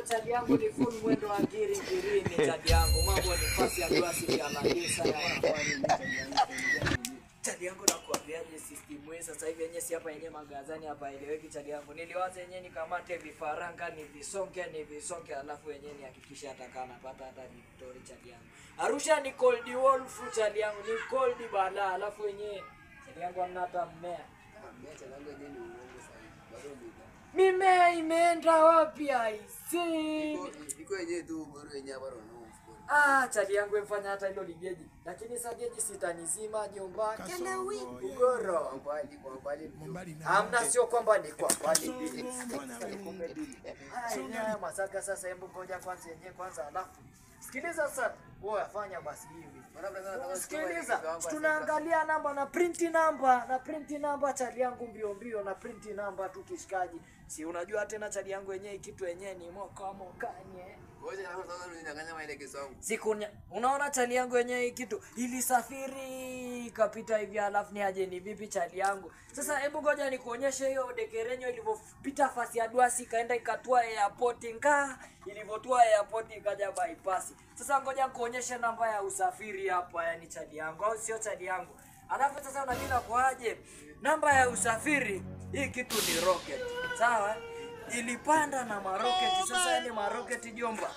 chadi yangu ni full mwendo wa girini chadi yangu. Mambo ni pasi ya duasi ya malisa ya chadi yangu na kuambiaje system wewe sasa hivi yenyewe si hapa yenyewe magazani hapa eleweki chadi yangu. Niliwaza yenyewe nikamate vifaranga ni visonge alafu yenyewe nihakikisha atakaa napata hata Victoria chadi yangu. Arusha ni cold wolf chadi yangu ni cold bala alafu yenyewe chadi yangu hamna hata mmea. Mimea imeenda wapi aisi? Iko yenyewe tu bora yenyewe hapa roho. Chadi yangu mfanya hata hilo ligeji. Lakini sasa geji sitanizima nyumba. Kelewi ugoro. Hamna sio kwamba ni kwa kweli. Masaka sasa hebu ngoja kwanza yenyewe kwanza alafu. Sikiliza sasa. Wewe afanya basi hivi. Sikiliza. Tunaangalia namba na print number chadi yangu mbio na print number tu kishikaji. Si unajua tena chadi yangu yenyewe kitu yenyewe ni mokanye. Unaona chali yangu yenyewe kitu ilisafiri kapita hivi alafu ni aje ni vipi chali yangu. Sasa hebu ngoja nikuonyeshe hiyo dekerenyo ilivyopita fasi ya duasi kaenda ikatua airport ilivyotua airport ikaja bypass. Sasa ngoja nikuonyeshe namba ya usafiri hapa yani chali yangu au sio chali yangu. Alafu sasa unajua kwaje namba ya usafiri hii kitu ni rocket. Sawa? Ilipanda na maroketi sasa ni maroketi jomba.